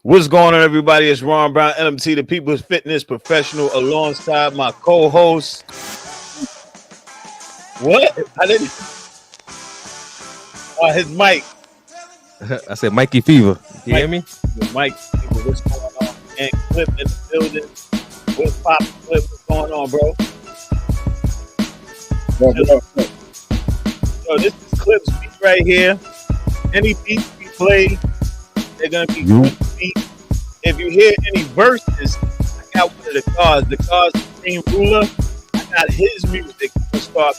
What's going on, everybody? It's Ron Brown, LMT, the People's Fitness Professional, alongside my co-host. What? I didn't. His mic. I said Mikey Fever. You hear me? Mike, what's going on? And Clip in the building. What's poppin', Clip? What's going on, bro? Yo, this is Clip's beat right here. Any beats we play, they're gonna be good beats. If you hear any verses, I got one of the cars. The car's Supreme Ruler. I got his music to start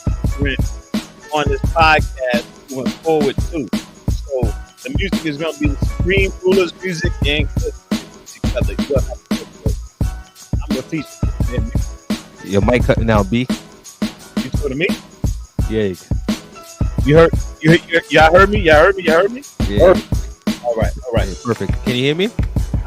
on this podcast going forward too. So the music is gonna be the Supreme Ruler's music and Clip's music together. I'm gonna feature your mic cutting out, B. You talking to me? Yeah. Y'all heard me? Yeah. Perfect. All right. Perfect. Can you hear me?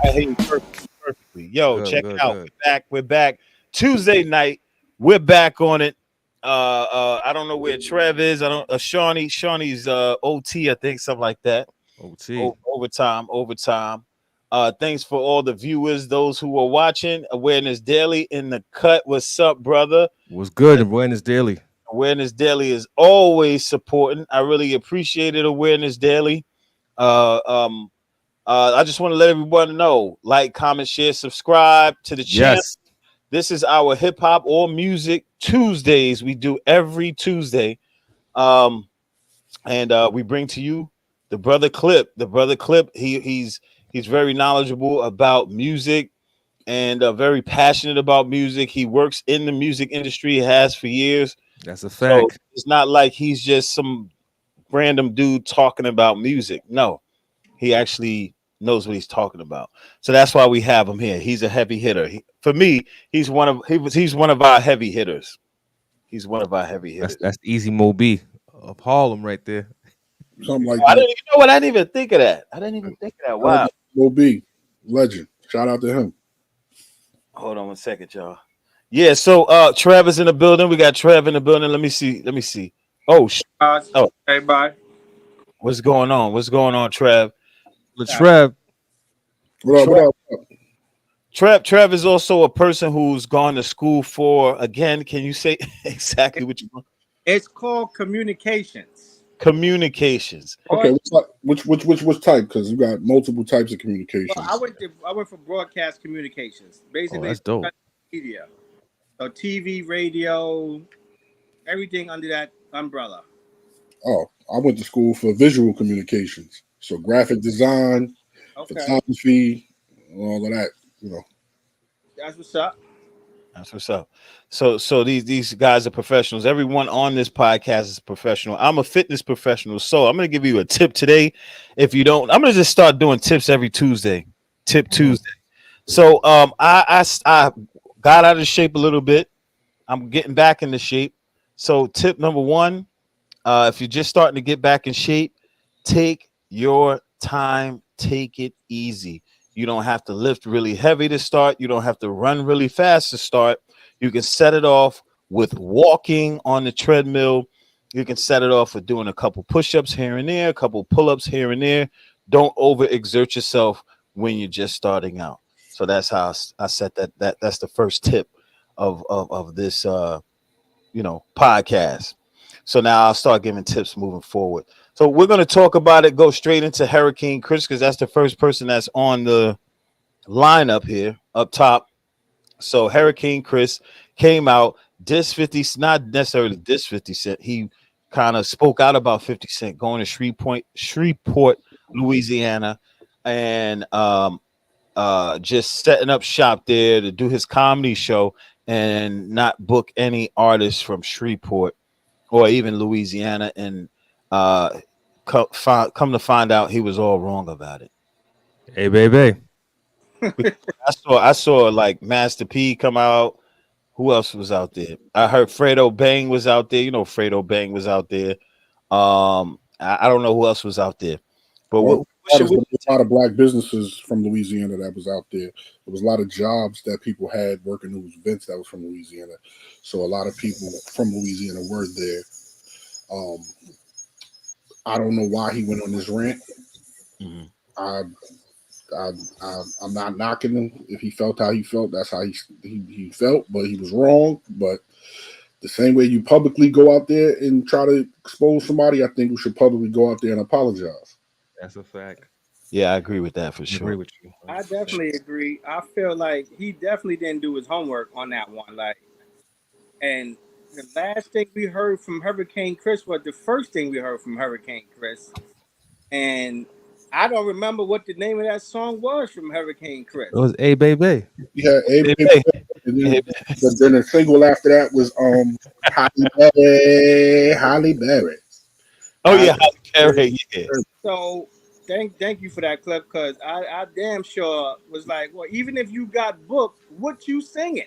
I hear you perfectly. Yo, check it out. We're back. Tuesday night. We're back on it. I don't know where Trev is. I don't. Shawnee's OT. I think something like that. OT. Overtime. Thanks for all the viewers, those who are watching. Awareness Daily in the cut. What's up, brother? What's good? Awareness Daily. Awareness Daily is always supporting. I really appreciate it. Awareness Daily. I just want to let everyone know, like, comment, share, subscribe to the channel. Yes. This is our hip hop or music Tuesdays. We do every Tuesday. And we bring to you the brother Clip. The brother Clip, he's very knowledgeable about music and very passionate about music. He works in the music industry, he has for years. That's a fact. So it's not like he's just some random dude talking about music. No, he actually knows what he's talking about. So that's why we have him here. He's a heavy hitter. For me, he's one of our heavy hitters. He's one of our heavy hitters. That's Easy Mo B of Harlem right there. Something like that. I didn't even think of that. Wow. Mo B, legend. Shout out to him. Hold on 1 second, y'all. Yeah, so Trev is in the building. We got Trev in the building. Let me see. Oh, everybody. What's going on, Trev? Trev. What up? Trev is also a person who's gone to school for, again, can you say exactly what you want? It's called communications. Okay, which type? Because you got multiple types of communications. Well, I went for broadcast communications. Basically, that's dope. Media. So TV, radio, everything under that umbrella. Oh, I went to school for visual communications. So graphic design, photography, all of that, That's what's up. So these guys are professionals. Everyone on this podcast is a professional. I'm a fitness professional. So I'm going to give you a tip today. If you don't, I'm going to just start doing tips every Tuesday. Tip Tuesday. So I got out of shape a little bit. I'm getting back into shape. So tip number one, if you're just starting to get back in shape, take your time, take it easy. You don't have to lift really heavy to start. You don't have to run really fast to start. You can set it off with walking on the treadmill. You can set it off with doing a couple push-ups here and there, a couple pull-ups here and there. Don't overexert yourself when you're just starting out. So that's how I set that. That's the first tip of this podcast. So now I'll start giving tips moving forward. So we're going to talk about it, go straight into Hurricane Chris, because that's the first person that's on the lineup here up top. So Hurricane Chris came out, diss 50, not necessarily diss 50 Cent. He kind of spoke out about 50 Cent going to Shreveport, Louisiana, and just setting up shop there to do his comedy show and not book any artists from Shreveport or even Louisiana, and come to find out he was all wrong about it. Hey, baby. I saw like Master P come out. Who else was out there? I heard Fredo Bang was out there. Fredo Bang was out there. I don't know who else was out there. But a lot of black businesses from Louisiana that was out there. There was a lot of jobs that people had working those events that was from Louisiana. So a lot of people from Louisiana were there. I don't know why he went on this rant. Mm-hmm. I'm not knocking him. If he felt how he felt, that's how he felt. But he was wrong. But the same way you publicly go out there and try to expose somebody, I think we should publicly go out there and apologize. That's a fact. Yeah, I agree with that for I sure. agree with you. I definitely agree. I feel like he definitely didn't do his homework on that one. Like, and the last thing we heard from Hurricane Chris was the first thing we heard from Hurricane Chris, and I don't remember what the name of that song was from Hurricane Chris. It was A Baby. Yeah, Hey, hey, and hey, then the single after that was Holly Berry. oh yeah, Harry, yeah. So thank you for that clip, because I damn sure was like, well, even if you got booked, what you singing?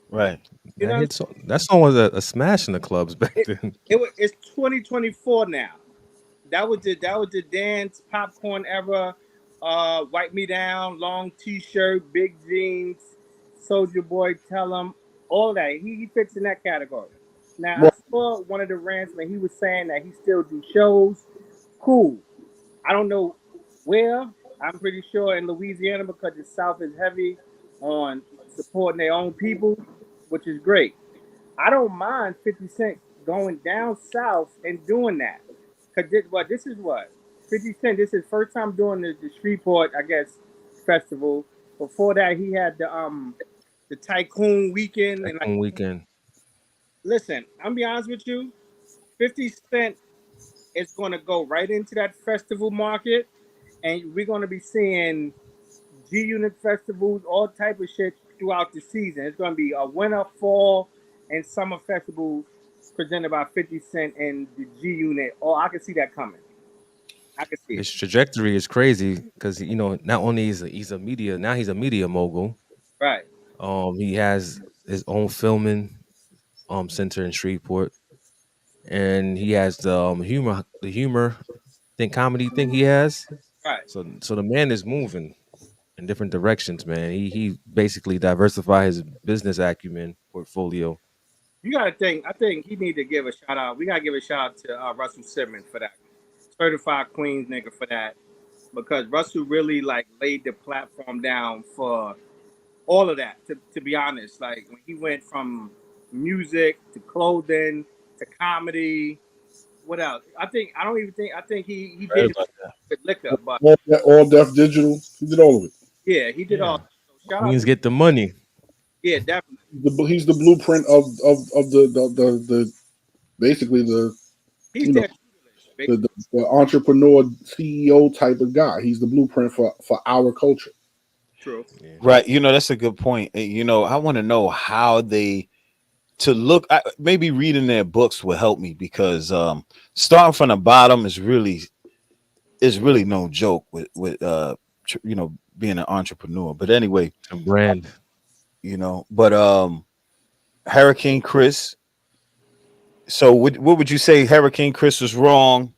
Right. You know, That song was a smash in the clubs back then. it's 2024 now. That was the dance popcorn era. Wipe Me Down, long T-shirt, big jeans, Soldier Boy, Tell 'em, all that. He fits in that category. Now I saw one of the rants when he was saying that he still do shows. Cool. I don't know where. I'm pretty sure in Louisiana, because the South is heavy on supporting their own people, which is great. I don't mind 50 Cent going down south and doing that. Cause this is what 50 Cent. This is first time doing the Shreveport, I guess, festival. Before that, he had the Tycoon weekend. And like, Weekend. listen, I'm be honest with you, 50 Cent is going to go right into that festival market, and we're going to be seeing G Unit festivals, all type of shit throughout the season. It's going to be a winter, fall, and summer festivals presented by 50 Cent and the G Unit. Oh, I can see that coming. I can see His it. trajectory is crazy because not only is he's a media mogul. Right. He has his own filming center in Shreveport, and he has the humor comedy thing he has. Right. So the man is moving in different directions, man. He basically diversify his business acumen portfolio. You got to think. I think he need to give a shout out. We got to give a shout out to Russell Simmons for that. Certified Queens nigga for that. Because Russell really like laid the platform down for all of that, to be honest. Like when he went from music to clothing to comedy. What else? I think he Right did about with liquor, but All Deaf Digital. He did all of it. yeah, he did all. Yeah. So shout out Queens to, get the money. yeah, definitely. He's the blueprint of the basically the He's you know their tutelage, the entrepreneur CEO type of guy. He's the blueprint for our culture. true. Yeah. Right. That's a good point. I want to know how they to look. Maybe reading their books will help me, because starting from the bottom is really no joke with being an entrepreneur. But anyway, A brand. but Hurricane Chris. So what would you say? Hurricane Chris was wrong,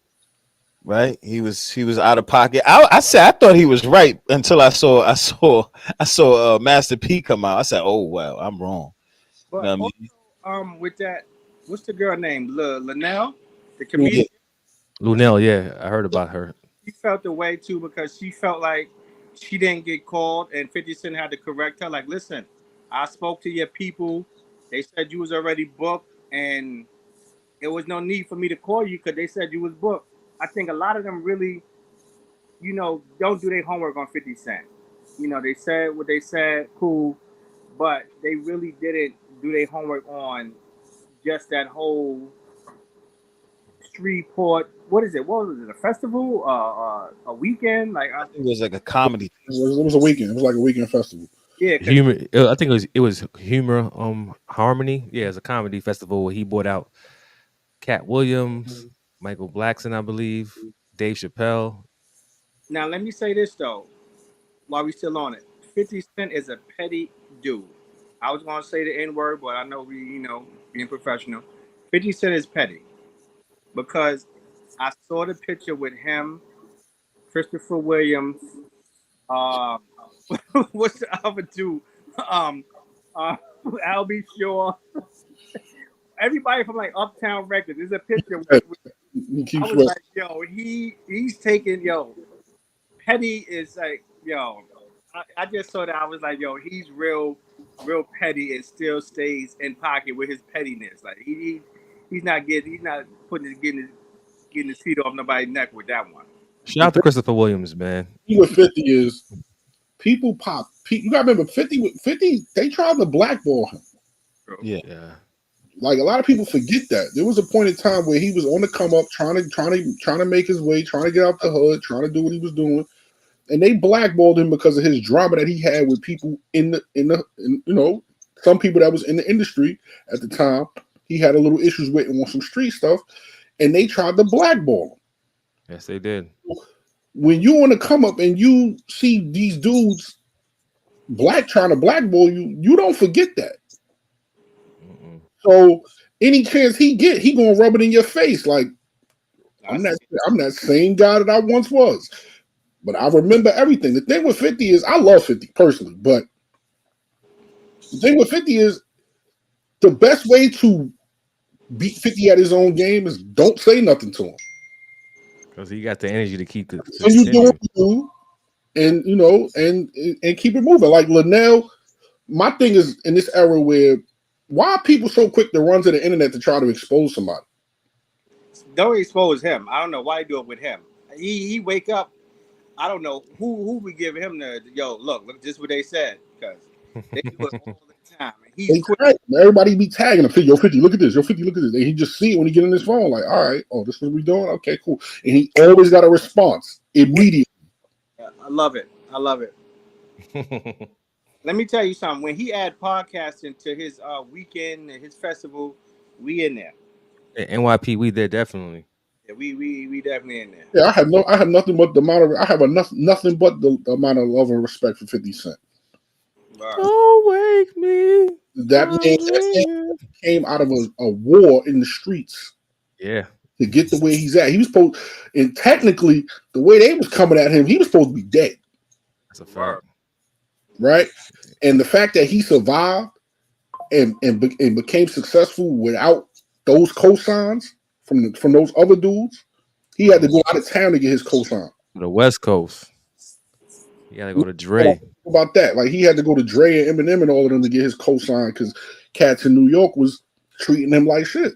right? He was out of pocket. I thought he was right until I saw Master P come out. I said, oh wow, I'm wrong. You But know what I mean? with that, what's the girl name? Linnell, the Yeah, comedian. Lunel, yeah, I heard about her. She felt the way too, because she felt like she didn't get called, and 50 Cent had to correct her. Like, listen, I spoke to your people. They said you was already booked, and there was no need for me to call you because they said you was booked. I think a lot of them really, don't do their homework on 50 Cent. They said what they said, cool, but they really didn't do their homework on just that whole Shreveport. What is it? What was it? A festival? A weekend? Like, I think it was like a comedy. It was a weekend. It was like a weekend festival. yeah, 'cause Humor. I think it was humor. Harmony. Yeah, it's a comedy festival where he brought out Cat Williams, Michael Blackson, I believe, Dave Chappelle. now let me say this though, while we still on it, 50 Cent is a petty dude. I was gonna say the N word, but I know we, being professional. 50 Cent is petty because I saw the picture with him, Christopher Williams. Uh, what's the other dude? Um, uh, Albie Shaw. Everybody from like Uptown Records. There's a picture. He I keeps was like, yo, he's taking, Petty is like yo, I just saw that. I was like, yo, he's real petty and still stays in pocket with his pettiness. Like he's not getting his feet off nobody's neck with that one. Shout out to Christopher Williams, man. With 50 is people pop. You gotta remember 50. They tried to blackball him. Yeah. Like a lot of people forget that there was a point in time where he was on the come up, trying to make his way, trying to get out the hood, trying to do what he was doing, and they blackballed him because of his drama that he had with people in some people that was in the industry at the time. He had a little issues with and on some street stuff, and they tried to blackball him. Yes, they did. When you want to come up and you see these dudes trying to blackball you, you don't forget that. So any chance he get, he gonna rub it in your face. Like I'm that same guy that I once was, but I remember everything. The thing with 50 is I love 50 personally, but the thing with 50 is the best way to beat 50 at his own game is don't say nothing to him. Because he got the energy to keep the. And you do what you do, and keep it moving. Like Linnell, my thing is in this era where. Why are people so quick to run to the internet to try to expose somebody? Don't expose him. I don't know why you do it with him. He wake up. I don't know who we give him the look just what they said because they do it all the time. He's quick. Everybody be tagging him. Yo, 50, look at this. Yo, 50, look at this. And he just see it when he get in his phone. Like, all right, this is what we doing. Okay, cool. And he always got a response immediately. Yeah, I love it. Let me tell you something. When he add podcasting to his weekend and his festival, we in there. NYP, we there definitely. Yeah, we definitely in there. Yeah, I have nothing but the amount of nothing but the amount of love and respect for 50 Cent. Don't wake me. That man came out of a war in the streets. Yeah. To get the way he's at. He was supposed, and technically, the way they was coming at him, he was supposed to be dead. That's a fact. Right? And the fact that he survived and became successful without those cosigns from those other dudes, he had to go out of town to get his cosign. The West Coast. He had to go to Dre. About that, like he had to go to Dre and Eminem and all of them to get his cosign because cats in New York was treating him like shit.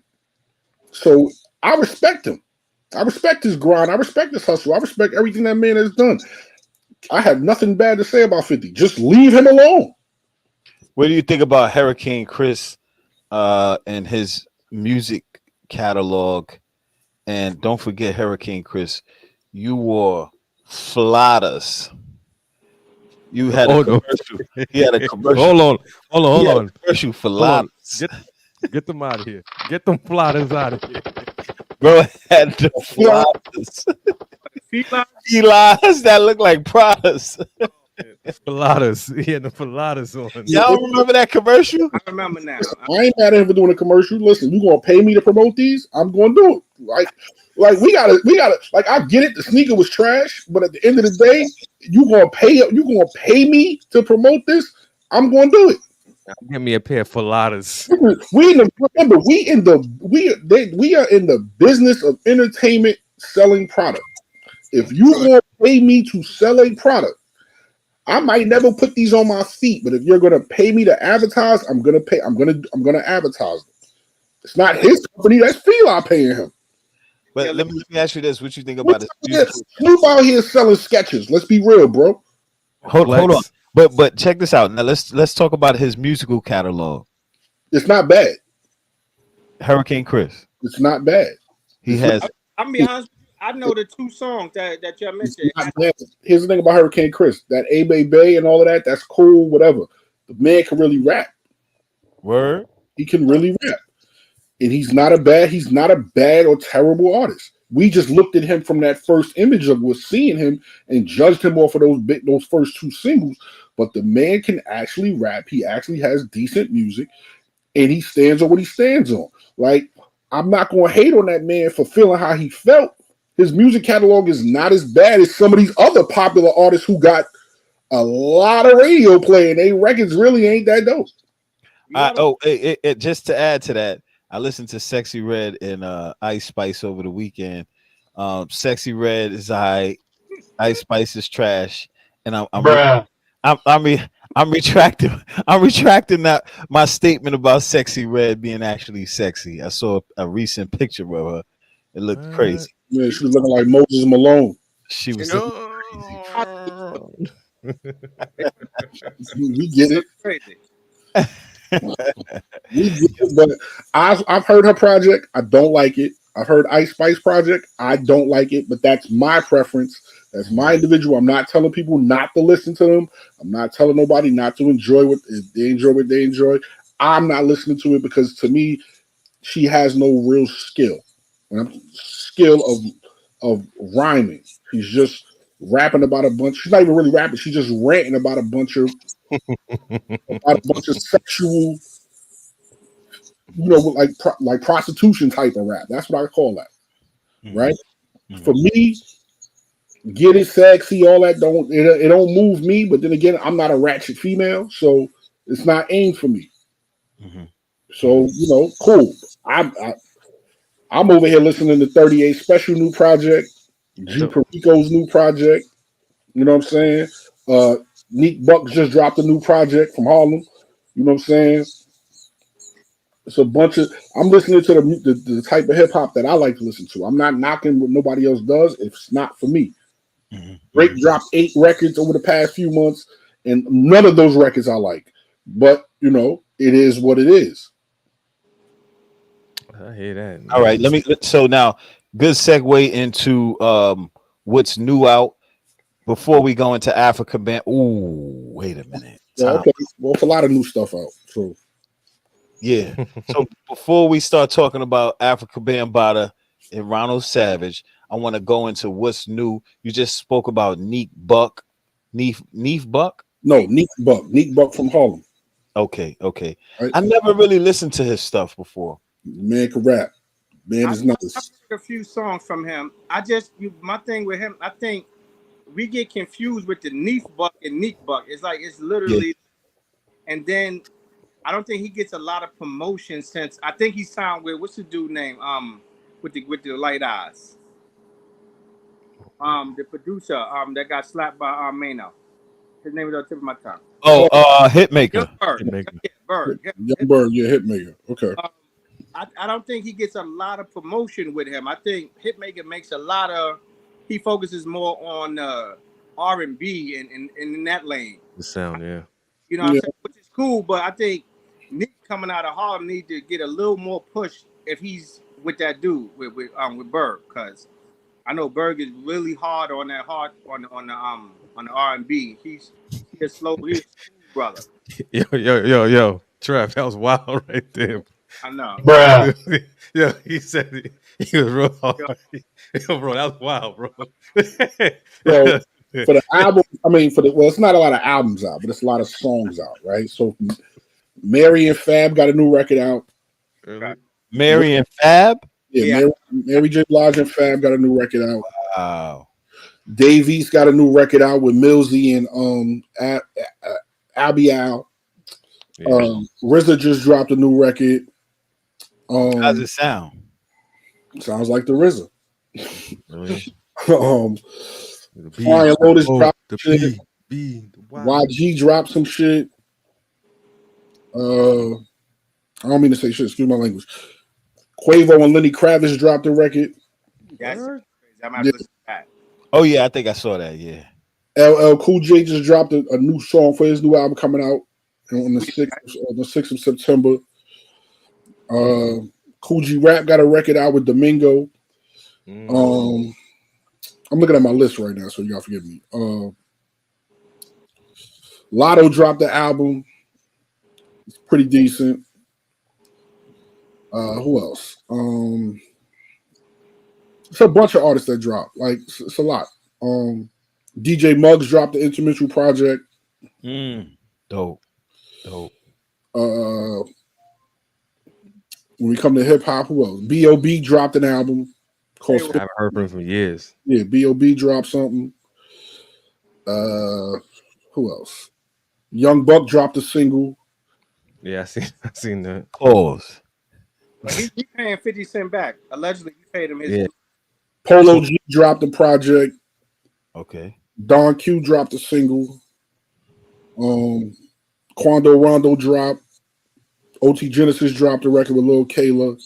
So I respect him. I respect his grind. I respect his hustle. I respect everything that man has done. I have nothing bad to say about 50. Just leave him alone. What do you think about Hurricane Chris and his music catalog? And don't forget, Hurricane Chris, you wore flatters. You had a commercial. He had a commercial. Hold on. Commercial for flatters. Get them out of here. Get them flatters out of here. Bro had the flatters. Felines that look like Pradas. Faladas. He had the faladas on. Y'all remember that commercial? I remember now. I ain't mad at him for doing a commercial. Listen, you gonna pay me to promote these? I'm gonna do it. Like we gotta like I get it, the sneaker was trash, but at the end of the day, you gonna pay me to promote this? I'm gonna do it. Give me a pair of faladas. We are in the business of entertainment selling product. If you gonna pay me to sell a product, I might never put these on my feet, but if you're gonna pay me to advertise, I'm gonna advertise them. It's not his company, that's Fila paying him. But let me ask you this: what you think about this? Snoop out here selling sketches. Let's be real, bro. Hold on. But check this out. Now let's talk about his musical catalog. It's not bad. Hurricane Chris. It's not bad. I'm be honest. I know the two songs that y'all mentioned. Here's the thing about Hurricane Chris. That A Bay and all of that, that's cool, whatever. The man can really rap. Word. He can really rap. And he's not a bad or terrible artist. We just looked at him from that first image of was seeing him and judged him off of those first two singles. But the man can actually rap. He actually has decent music, and he stands on what he stands on. Like, I'm not going to hate on that man for feeling how he felt. His music catalog is not as bad as some of these other popular artists who got a lot of radio play, and their records really ain't that dope. Just to add to that, I listened to Sexy Red and Ice Spice over the weekend. Sexy Red is Ice Spice is trash, and Bruh. I'm retracting. I'm retracting that my statement about Sexy Red being actually sexy. I saw a recent picture of her. It looked crazy. Yeah, she was looking like Moses Malone. She was No. We get it. Crazy. We get it. But I've heard her project. I don't like it. I've heard Ice Spice project. I don't like it. But that's my preference. That's my individual. I'm not telling people not to listen to them. I'm not telling nobody not to enjoy what they enjoy. What they enjoy. I'm not listening to it because to me, she has no real skill. Skill of rhyming. She's just rapping about a bunch. She's not even really rapping. She's just ranting about a bunch of sexual, like prostitution type of rap. That's what I call that. Right? Mm-hmm. For me, get it sexy, all that it don't move me. But then again, I'm not a ratchet female, so it's not aimed for me. Mm-hmm. So cool. I'm over here listening to 38 Special new project, G Perico's new project. You know what I'm saying? Neek Buck just dropped a new project from Harlem. You know what I'm saying? It's a bunch of. I'm listening to the type of hip hop that I like to listen to. I'm not knocking what nobody else does. It's not for me. Mm-hmm. Drake dropped 8 records over the past few months, and none of those records I like. But it is what it is. I hear that. Man. All right, so now good segue into what's new out before we go into Afrika Bambaataa. Ooh, wait a minute. Okay. Well, it's a lot of new stuff out. So yeah. So before we start talking about Afrika Bambaataa and Ronald Savage, I want to go into what's new. You just spoke about Neek Buck. Neef Buck? No, Neek Buck. Neek Buck from Harlem. Okay. Right? I never really listened to his stuff before. Man can rap. Man is nice. I heard a few songs from him. My thing with him, I think we get confused with the Neef Buck and Neek Buck. It's like it's literally, and then I don't think he gets a lot of promotion since I think he signed with what's the dude name? With the light eyes. The producer that got slapped by Mano. His name is on the tip of my tongue. Oh, Hitmaker. Bird. Young Bird, Hitmaker. Okay. I don't think he gets a lot of promotion with him. I think Hitmaker makes he focuses more on R&B and in that lane. The sound, yeah. You know what I'm saying? Which is cool, but I think Nick coming out of Harlem need to get a little more push if he's with that dude with Berg, because I know Berg is really hard on the R&B. He's a slow brother. Yo, Trev, that was wild right there. I know. Bruh. Yeah, he said he was real hard. Yo, bro, that was wild, bro. So for the album, it's not a lot of albums out, but it's a lot of songs out, right? So Mary and Fab got a new record out. Really? Mary and Fab? Yeah. Mary J. Blige and Fab got a new record out. Wow. Dave East got a new record out with Millsy and Abial. Yeah. RZA just dropped a new record. How's it sound? Sounds like the RZA. Really? Flying Lotus dropped the shit. YG dropped some shit. I don't mean to say shit. Excuse my language. Quavo and Lenny Kravitz dropped a record. That's crazy. I'm gonna listen to that. Oh yeah, I think I saw that. Yeah. LL Cool J just dropped a new song for his new album coming out on the 6th of September. Cool G Rap got a record out with Domingo. I'm looking at my list right now, so y'all forgive me. Lotto dropped the album. It's pretty decent. Who else? It's a bunch of artists that dropped. Like it's a lot. DJ Muggs dropped the Intermutual project. Dope. When we come to hip hop, who else? B.O.B. dropped an album called. I haven't heard from him for years. Yeah, B.O.B. dropped something. Who else? Young Buck dropped a single. Yeah, I seen that. Pause. He paying 50 Cent back. Allegedly, he paid him his. Yeah. Polo G dropped a project. Okay. Don Q dropped a single. Quando Rondo dropped. OT Genesis dropped a record with Lil Kayla.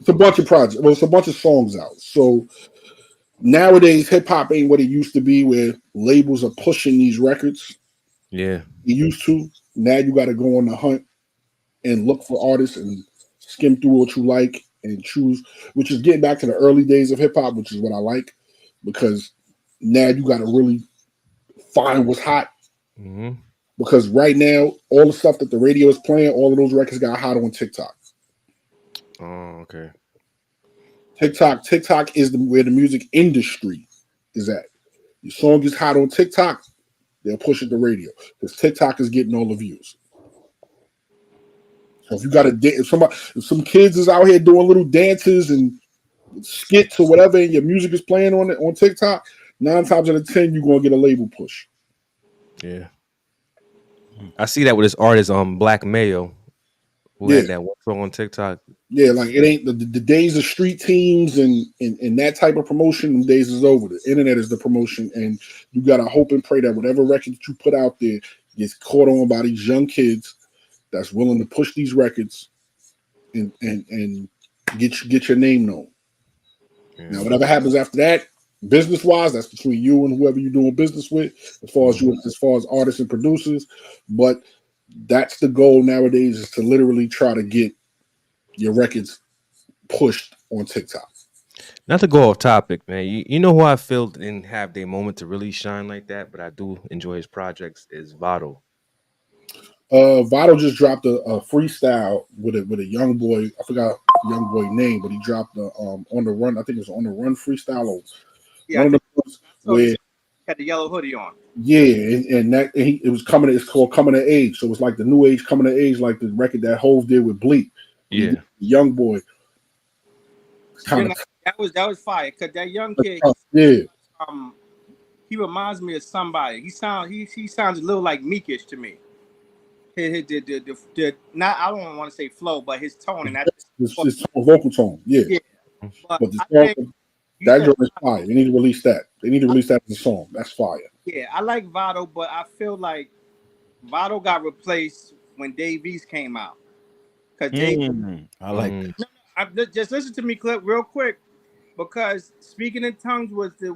It's a bunch of projects. Well, it's a bunch of songs out. So nowadays, hip hop ain't what it used to be, where labels are pushing these records. Yeah. You used to. Now you got to go on the hunt and look for artists and skim through what you like and choose, which is getting back to the early days of hip hop, which is what I like, because now you got to really find what's hot. Mm-hmm. Because right now, all the stuff that the radio is playing, all of those records got hot on TikTok. Oh, okay. TikTok is where the music industry is at. Your song is hot on TikTok, they'll push it to radio because TikTok is getting all the views. So if you got if some kids is out here doing little dances and skits or whatever, and your music is playing on TikTok, 9 times out of 10 you're gonna get a label push. Yeah. I see that with this artist Black Mayo, who had that one song on TikTok. Yeah, like it ain't the days of street teams and that type of promotion. Them days is over. The internet is the promotion, and you gotta hope and pray that whatever record that you put out there gets caught on by these young kids that's willing to push these records and get your name known. Yeah. Now, whatever happens after that, business wise, that's between you and whoever you're doing business with, as far as artists and producers. But that's the goal nowadays, is to literally try to get your records pushed on TikTok. Not to go off topic, man. You know who I feel didn't have their moment to really shine like that, but I do enjoy his projects is Vado. Vado just dropped a freestyle with a young boy. I forgot the young boy name, but he dropped the On the Run. I think it was On the Run freestyle. Yeah, one of the ones where had the yellow hoodie on. Yeah, it was coming. It's called Coming of Age. So it's like the new age coming of age, like the record that Hove did with Bleak. Yeah, young boy. That was fire because that young kid. He reminds me of somebody. He sounds a little like Meekish to me. Not, I don't want to say flow, but his tone and that his vocal tone. Yeah. But the song, that joint is fire. They need to release that. They need to release that as a song. That's fire. Yeah, I like Vado, but I feel like Vado got replaced when Dave East came out. Cause I like that. Just listen to me, Clip, real quick, because Speaking in Tongues was the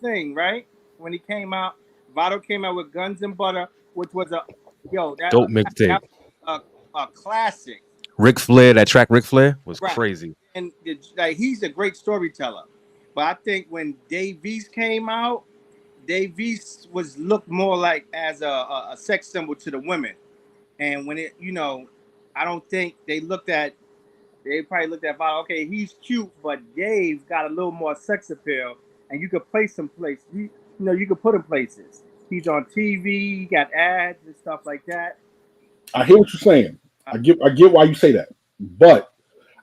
thing, right? When he came out, Vado came out with Guns and Butter, which was a dope mixtape, a classic. Ric Flair, that track Ric Flair was crazy, and he's a great storyteller. But I think when Dave East came out, Dave East was looked more like as a sex symbol to the women, and when it, I don't think they probably looked at Vado. Okay, he's cute, but Dave got a little more sex appeal, and you could place him places. You could put him places. He's on TV. He got ads and stuff like that. I hear what you're saying. I get why you say that, but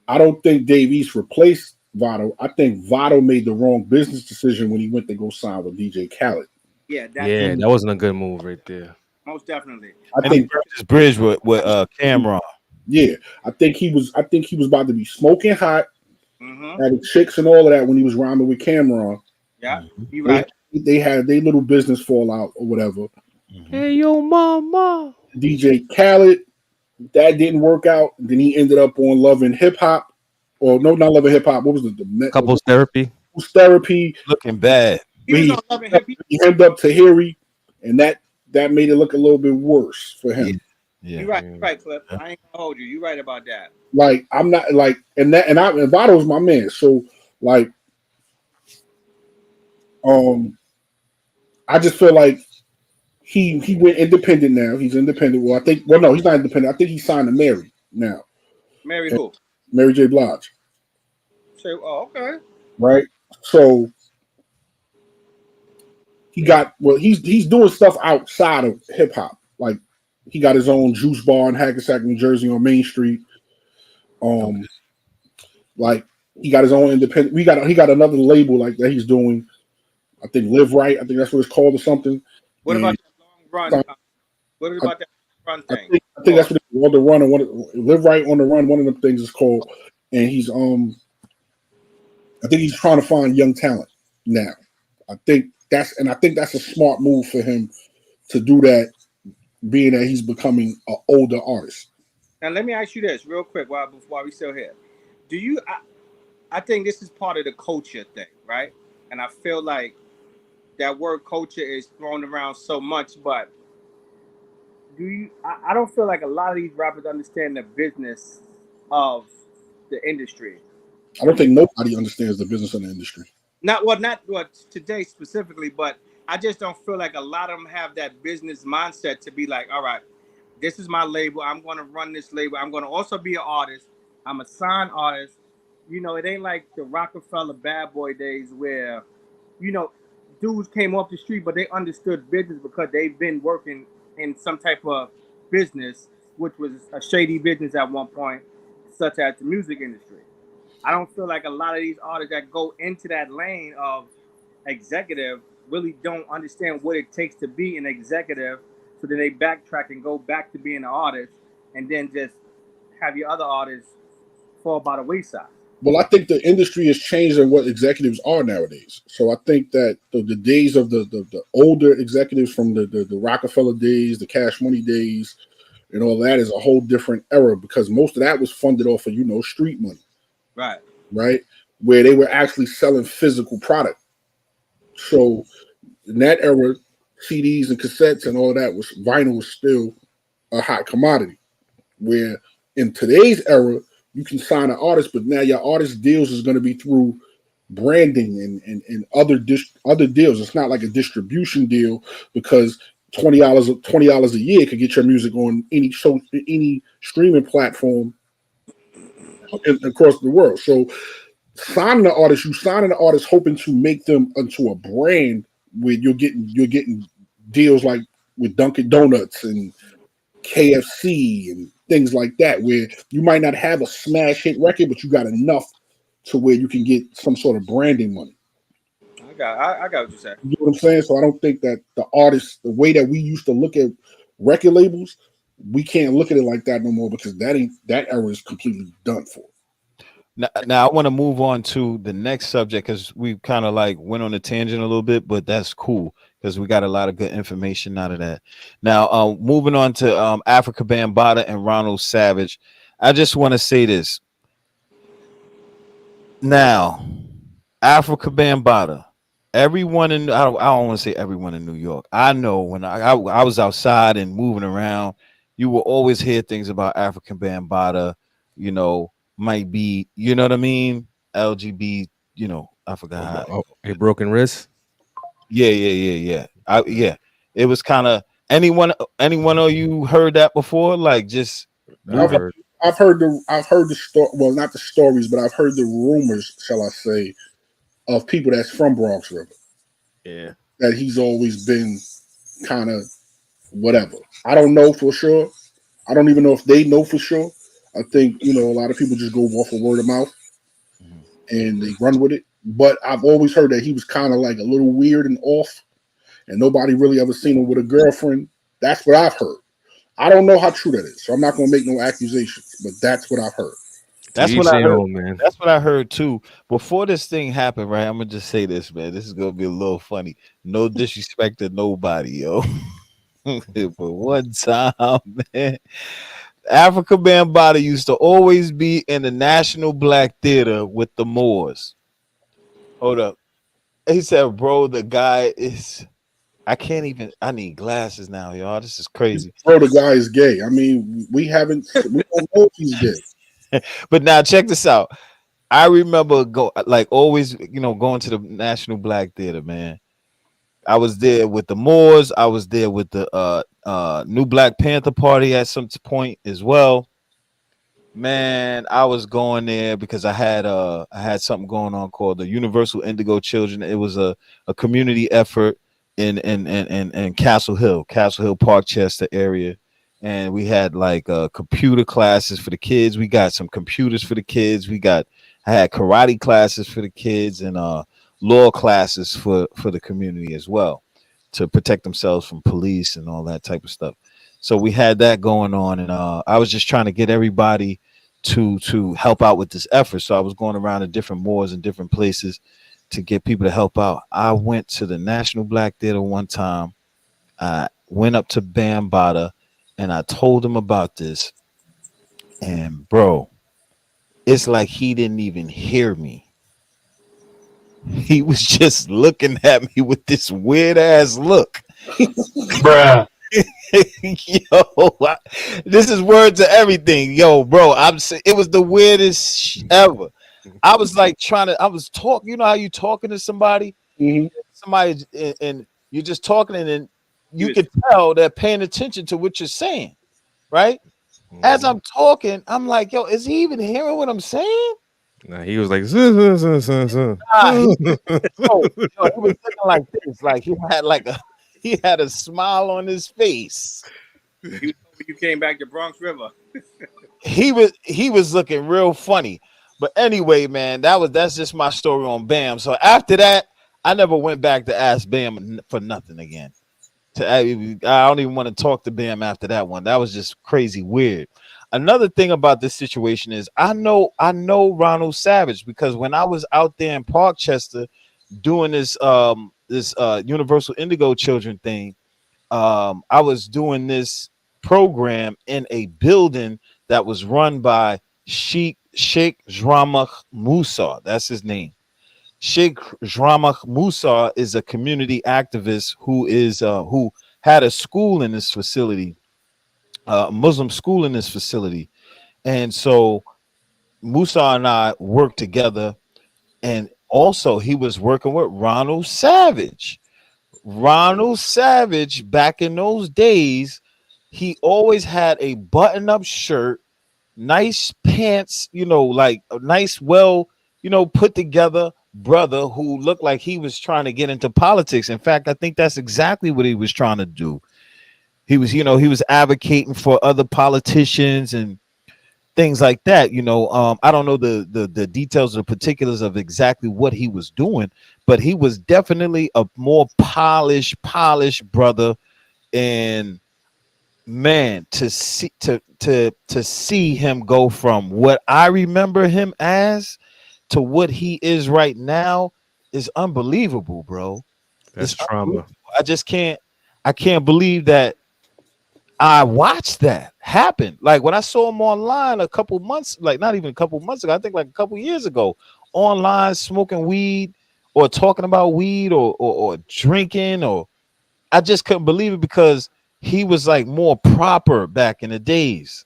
I don't think Dave East replaced Vado. I think Vado made the wrong business decision when he went to go sign with DJ Khaled. Yeah, that wasn't a good move right there. Most definitely. I think this bridge with Cameron. Yeah, I think he was about to be smoking hot, having chicks and all of that when he was rhyming with Cameron. Yeah, you right. They had their little business fallout or whatever. Hey, yo, mama. DJ Khaled, that didn't work out. Then he ended up on Love and Hip Hop. Or no, not Love and Hip Hop. What was the Couples Therapy? Couples Therapy. Looking bad. He hemmed up Tahiri, and that made it look a little bit worse for him. Yeah. You're right, Cliff. I ain't gonna hold you. You're right about that. Like, I'm not like, and Vado's my man. So like, I just feel like he went independent now. He's independent. Well, no, he's not independent. I think he signed to Mary now. Mary who? Mary J. Blige. Oh, okay. Right. So he's doing stuff outside of hip hop. Like he got his own juice bar in Hackensack, New Jersey on Main Street. Like he got his own independent. He got another label like that he's doing. I think Live Right. I think that's what it's called or something. What about that long run? What about that run thing? I think that's what it's called, the run. Live Right on the Run. One of them things is called. And he's I think he's trying to find young talent now. I think that's a smart move for him to do that, being that he's becoming an older artist. Now let me ask you this real quick while we still here. Do you? I think this is part of the culture thing, right? And I feel like that word culture is thrown around so much, but do you? I don't feel like a lot of these rappers understand the business of the industry. I don't think nobody understands the business of the industry. Not what today specifically, but I just don't feel like a lot of them have that business mindset to be like, all right, this is my label. I'm going to run this label. I'm going to also be an artist. I'm a signed artist. You know, it ain't like the Rockefeller Bad Boy days where, you know, dudes came off the street, but they understood business because they've been working in some type of business, which was a shady business at one point, such as the music industry. I don't feel like a lot of these artists that go into that lane of executive really don't understand what it takes to be an executive. So then they backtrack and go back to being an artist and then just have your other artists fall by the wayside. Well, I think the industry has changed in what executives are nowadays. So I think that the days of the older executives from the Rockefeller days, the Cash Money days, and all that is a whole different era, because most of that was funded off of, street money. Right. Where they were actually selling physical product. So in that era, CDs and cassettes and all that, vinyl was still a hot commodity. Where in today's era, you can sign an artist, but now your artist deals is going to be through branding and other deals. It's not like a distribution deal, because $20 a year could get your music on any streaming platform across the world. So signing an artist, hoping to make them into a brand where you're getting deals like with Dunkin' Donuts and KFC and things like that, where you might not have a smash hit record, but you got enough to where you can get some sort of branding money. I got what you're saying. You know what I'm saying? So I don't think that the artists, the way that we used to look at record labels, we can't look at it like that no more, because that era is completely done for. Now I want to move on to the next subject, because we kind of like went on a tangent a little bit, but that's cool because we got a lot of good information out of that. Now, moving on to Afrika Bambaataa and Ronald Savage. I just want to say this. Now, Afrika Bambaataa, everyone in I don't want to say everyone in New York. I know when I was outside and moving around, you will always hear things about Afrika Bambaataa, might be, you know what I mean? LGB, I forgot. A broken wrist. Yeah. It was kind of anyone of you heard that before? Like, just I've heard the story. Well, not the stories, but I've heard the rumors, shall I say, of people that's from Bronx River. Yeah, that he's always been kind of whatever. I don't know for sure. I don't even know if they know for sure. I think, a lot of people just go off of word of mouth and they run with it. But I've always heard that he was kind of like a little weird and off, and nobody really ever seen him with a girlfriend. That's what I've heard. I don't know how true that is, so I'm not going to make no accusations, but that's what I've heard. That's what I heard, man. That's what I heard too. Before this thing happened, right? I'm gonna just say this, man. This is gonna be a little funny. No disrespect to nobody, yo. But one time, man, Afrika Bambaataa used to always be in the National Black Theater with the Moors. Hold up. He said, bro, the guy is... I need glasses now, y'all. This is crazy. Bro, the guy is gay. I mean, we don't know if he's gay. But now check this out. I remember always, going to the National Black Theater, man. I was there with the Moors. I was there with the New Black Panther Party at some point as well. Man, I was going there because I had something going on called the Universal Indigo Children. It was a community effort in Castle Hill, Parkchester area. And we had computer classes for the kids. We got some computers for the kids. I had karate classes for the kids and law classes for the community as well, to protect themselves from police and all that type of stuff. So we had that going on, and I was just trying to get everybody to help out with this effort. So I was going around to different malls and different places, to get people to help out. I went to the National Black Theater one time. I went up to Bambatta and I told him about this. And bro, it's like he didn't even hear me. He was just looking at me with this weird ass look. Bruh. Yo, this is word to everything. Yo, bro, it was the weirdest ever. I was like I was talking, you know how you talking to somebody, somebody, and you're just talking, and then you can tell they're paying attention to what you're saying, right? As I'm talking, I'm like, yo, is he even hearing what I'm saying? Nah, he was like, "Zuh, zuh, zuh, zuh, zuh." He was looking like this, like he had a smile on his face. You came back to Bronx River. He was looking real funny. But anyway, man, that's just my story on Bam. So after that, I never went back to ask Bam for nothing again. I don't even want to talk to Bam after that one. That was just crazy weird. Another thing about this situation is I know Ronald Savage, because when I was out there in Parkchester doing this Universal Indigo Children thing, I was doing this program in a building that was run by Sheikh Jramach Musa. That's his name. Sheikh Jramach Musa is a community activist who had a school in this facility, a Muslim school in this facility. And so Musa and I worked together, and also he was working with Ronald Savage. Ronald Savage, back in those days, he always had a button-up shirt, nice pants, like a nice, put together brother who looked like he was trying to get into politics. In fact, I think that's exactly what he was trying to do. He was advocating for other politicians and things like that. I don't know the details or the particulars of exactly what he was doing, but he was definitely a more polished brother. And man, to see him go from what I remember him as to what he is right now is unbelievable, bro. That's trauma. I can't believe that I watched that happen. Like when I saw him online a couple months, like not even a couple months ago, I think like a couple years ago, online smoking weed or talking about weed or drinking, or I just couldn't believe it because he was like more proper back in the days.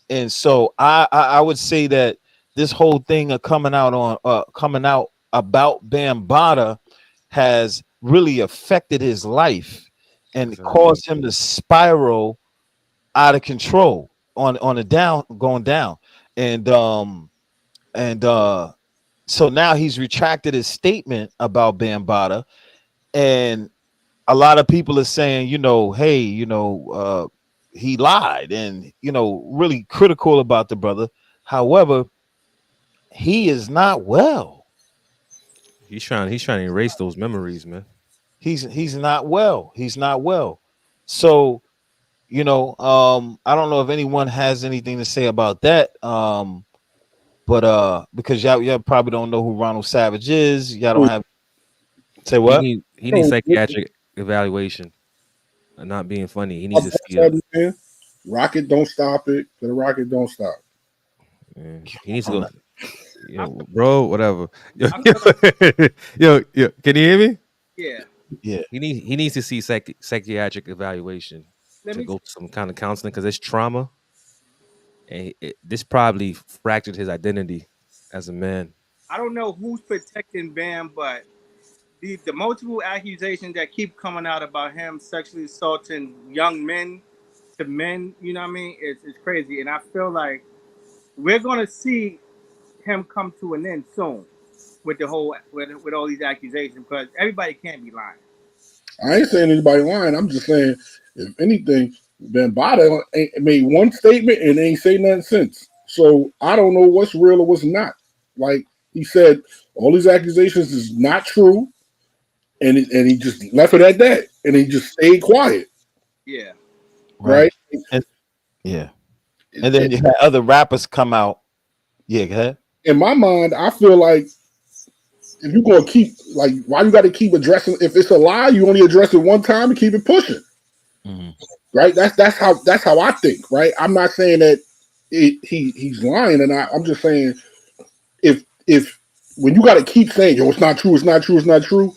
And so I would say that this whole thing of coming out about Bambatta has really affected his life and caused him to spiral out of control on going down. And so now he's retracted his statement about Bambatta, and a lot of people are saying, hey, he lied, and really critical about the brother. However, he is not well. He's trying to erase those memories, man. He's not well. He's not well. So, I don't know if anyone has anything to say about that. But because y'all probably don't know who Ronald Savage is. Y'all don't have say what? He needs psychiatric evaluation. Not being funny. He needs to see it. Rocket don't stop it. The rocket don't stop. Man, he needs to go. Bro, whatever. Yo, can you hear me? Yeah. He needs to see psychiatric evaluation to go to some kind of counseling because it's trauma, and this probably fractured his identity as a man. I don't know who's protecting Bam, but the multiple accusations that keep coming out about him sexually assaulting young men to men, you know what I mean? It's crazy. And I feel like we're gonna see him come to an end soon with the whole with all these accusations, because everybody can't be lying. I ain't saying anybody lying. I'm just saying, if anything, Bambatta made one statement and ain't say nothing since. So I don't know what's real or what's not. Like he said, all these accusations is not true. And he just left it at that, and he just stayed quiet. Yeah, right. And then you had other rappers come out. Yeah, go ahead. In my mind, I feel like if you're gonna keep like, why you got to keep addressing? If it's a lie, you only address it one time and keep it pushing. Mm-hmm. Right? That's how I think. Right? I'm not saying that he's lying, and I'm just saying if when you got to keep saying, yo, it's not true, it's not true, it's not true,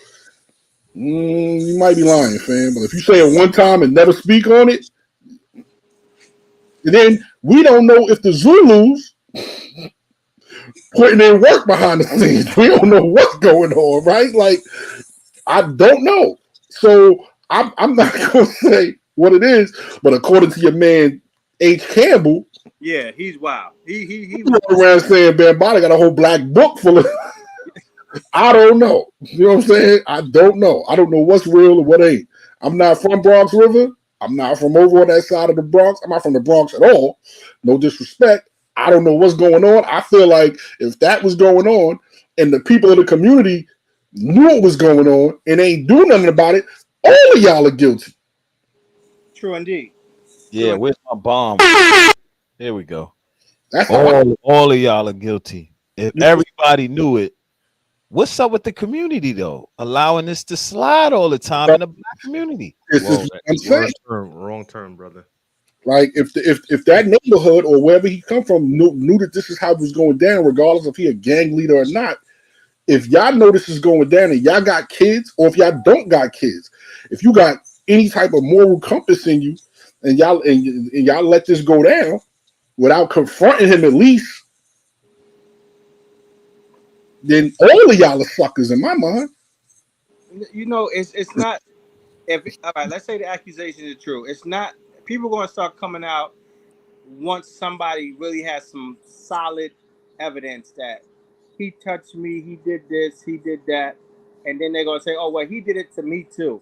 you might be lying, fam. But if you say it one time and never speak on it, then we don't know if the Zulus putting in work behind the scenes. We don't know what's going on, right? Like, I don't know. So I'm not going to say what it is, but according to your man, H. Campbell, yeah, he's wild. He was around saying Bambatta got a whole black book full of. I don't know. You know what I'm saying? I don't know. I don't know what's real and what ain't. I'm not from Bronx River. I'm not from over on that side of the Bronx. I'm not from the Bronx at all. No disrespect. I don't know what's going on. I feel like if that was going on and the people in the community knew what was going on and ain't do nothing about it, all of y'all are guilty. True indeed. Yeah, True. where's my bomb? There we go. That's all of y'all are guilty. If everybody knew it, what's up with the community though? Allowing this to slide all the time in the black community. Wrong term, brother. Like if that neighborhood or wherever he come from knew that this is how it was going down, regardless if he a gang leader or not. If y'all know this is going down and y'all got kids, or if y'all don't got kids, if you got any type of moral compass in you, and y'all let this go down without confronting him at least, then all of y'all are suckers in my mind. You know, it's not. All right, let's say the accusation is true. It's not. People are going to start coming out once somebody really has some solid evidence that he touched me, he did this, he did that, and then they're going to say, "Oh, well, he did it to me too."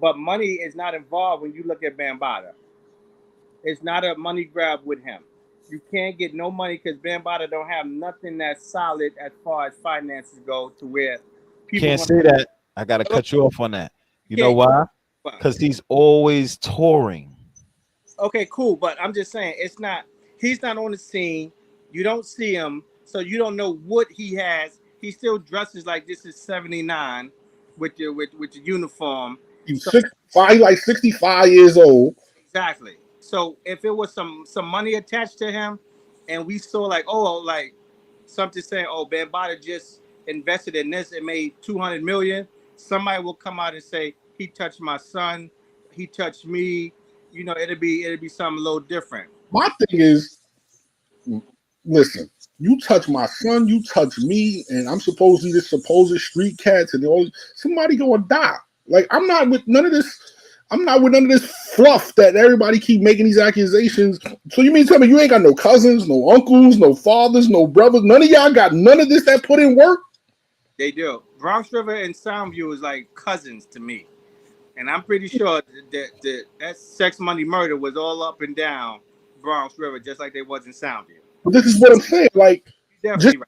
But money is not involved when you look at Bambatta. It's not a money grab with him. You can't get no money because Bambatta don't have nothing that's solid as far as finances go to where people can't say that. I got to cut you off on that. You know why? Because he's always touring. Okay, cool. But I'm just saying, he's not on the scene. You don't see him. So you don't know what he has. He still dresses like this is 79 with the uniform. He's 65 years old. Exactly. So if it was some money attached to him, and we saw like something saying, "Oh, Bambatta just invested in this and made 200 million," somebody will come out and say, "He touched my son. He touched me." You know, it'd be something a little different. My thing is, listen, you touch my son, you touch me, and I'm supposedly this supposed street cats, and somebody gonna die. Like, I'm not with none of this. I'm not with none of this fluff that everybody keep making these accusations. So you mean tell me you ain't got no cousins, no uncles, no fathers, no brothers? None of y'all got none of this that put in work? They do. Bronx River and Soundview is like cousins to me. And I'm pretty sure that sex, money, murder was all up and down Bronx River, just like they was in Soundview. But this is what I'm saying. Like, definitely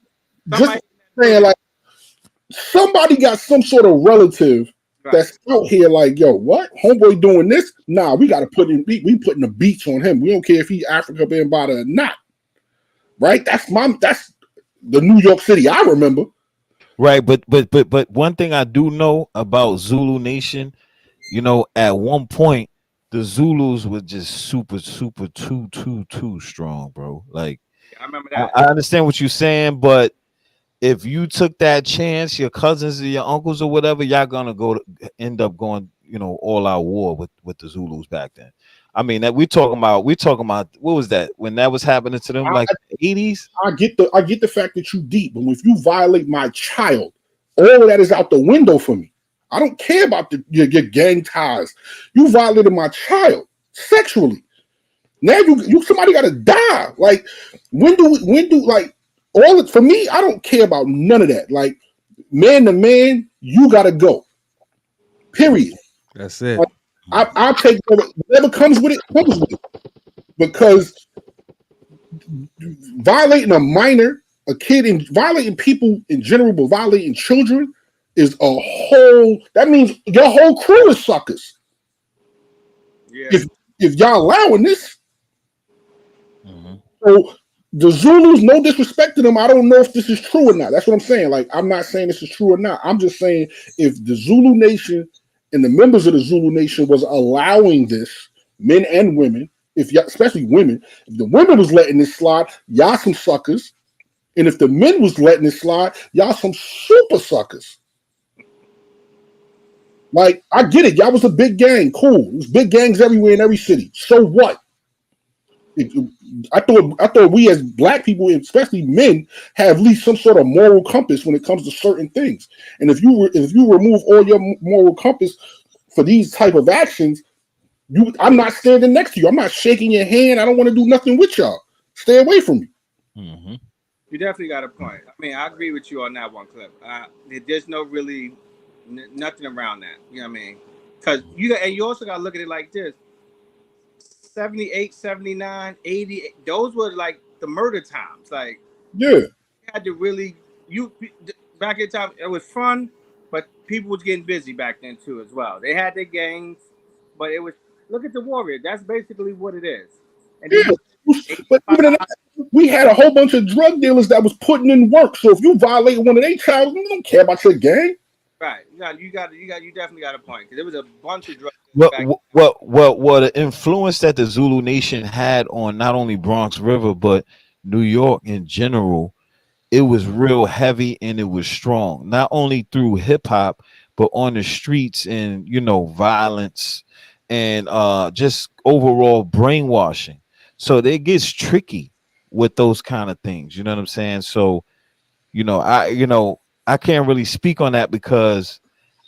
somebody got some sort of relative that's out here like, yo, what? Homeboy doing this? Nah, we got to we putting the beats on him. We don't care if he Afrika Bambaataa or not. Right? That's the New York City I remember. Right, but one thing I do know about Zulu Nation, you know, at one point the Zulus were just super too strong, bro. Like, I remember that. I understand what you're saying, but if you took that chance, your cousins or your uncles or whatever, y'all gonna end up going, you know, all out war with the Zulus back then. I mean, that we talking about what was that when that was happening to them, like the 80s? I get the fact that you deep, but if you violate my child, all of that is out the window for me. I don't care about your gang ties. You violated my child sexually. Now you somebody got to die. Like, when do like all it for me? I don't care about none of that. Like, man to man, you got to go. Period. That's it. Like, I'll take whatever comes with it. Because violating a minor, a kid, and violating people in general, but violating children is that means your whole crew is suckers. Yeah. If y'all allowing this. Mm-hmm. So the Zulus, no disrespect to them, I don't know if this is true or not. That's what I'm saying. Like, I'm not saying this is true or not. I'm just saying if the Zulu Nation and the members of the Zulu Nation was allowing this, men and women, especially women, if the women was letting this slide, y'all some suckers. And if the men was letting it slide, y'all some super suckers. Like, I get it. Y'all was a big gang. Cool. There's big gangs everywhere in every city. So what? I thought we as black people, especially men, have at least some sort of moral compass when it comes to certain things. And if you remove all your moral compass for these type of actions, I'm not standing next to you. I'm not shaking your hand. I don't want to do nothing with y'all. Stay away from me. Mm-hmm. You definitely got a point. I mean, I agree with you on that one, Clip. There's no really nothing around that. You know what I mean? Because you also got to look at it like this. 78, 79, 80, those were like the murder times. Like, yeah, you had to really, back in time, it was fun, but people was getting busy back then too as well. They had their gangs, but it was, look at the Warrior. That's basically what it is. And but even in that, we had a whole bunch of drug dealers that was putting in work. So if you violate one of their child, you don't care about your gang. Right. You definitely got a point, because there was a bunch of drugs. What the influence that the Zulu Nation had on not only Bronx River but New York in general, it was real heavy and it was strong. Not only through hip hop, but on the streets and violence and just overall brainwashing. So it gets tricky with those kind of things. You know what I'm saying? So I can't really speak on that because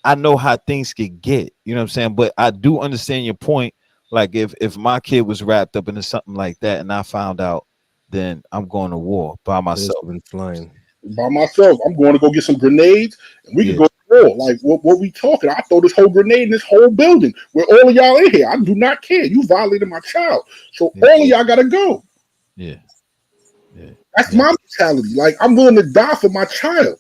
I know how things could get, you know what I'm saying? But I do understand your point. Like if my kid was wrapped up into something like that and I found out, then I'm going to war by myself. Flying. By myself. I'm going to go get some grenades and we can go to war. Like what we talking? I throw this whole grenade in this whole building where all of y'all in here. I do not care. You violated my child. So all of y'all gotta go. Yeah. That's my mentality. Like, I'm willing to die for my child.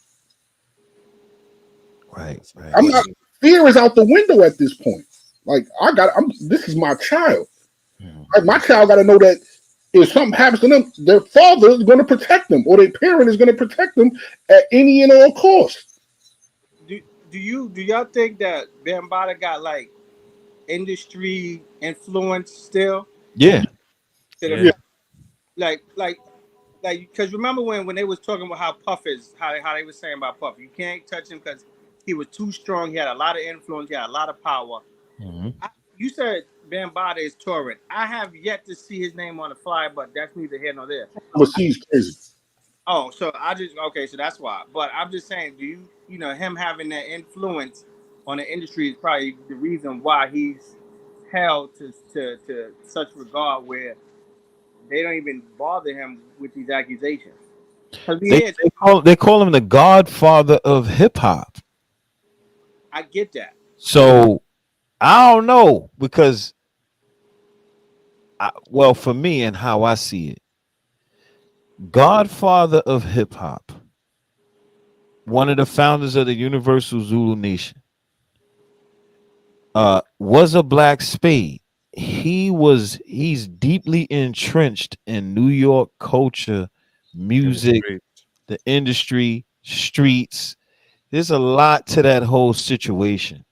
Right. I'm not. Fear is out the window at this point. Like, this is my child. Like, my child got to know that if something happens to them, their father is going to protect them, or their parent is going to protect them at any and all costs. Do y'all think that Bambatta got like industry influence still? Yeah. Like, because remember when they was talking about how Puff is, how they was saying about Puff, you can't touch him because he was too strong. He had a lot of influence. He had a lot of power. Mm-hmm. You said Bambatta is touring. I have yet to see his name on the flyer, but that's neither here nor there. But he's crazy. Oh, so so that's why. But I'm just saying, do him having that influence on the industry is probably the reason why he's held to such regard where they don't even bother him with these accusations. They call him the godfather of hip hop. I get that. So I don't know because, for me and how I see it, godfather of hip hop, one of the founders of the Universal Zulu Nation, was a black spade. He's deeply entrenched in New York culture, music, the industry, streets. There's a lot to that whole situation.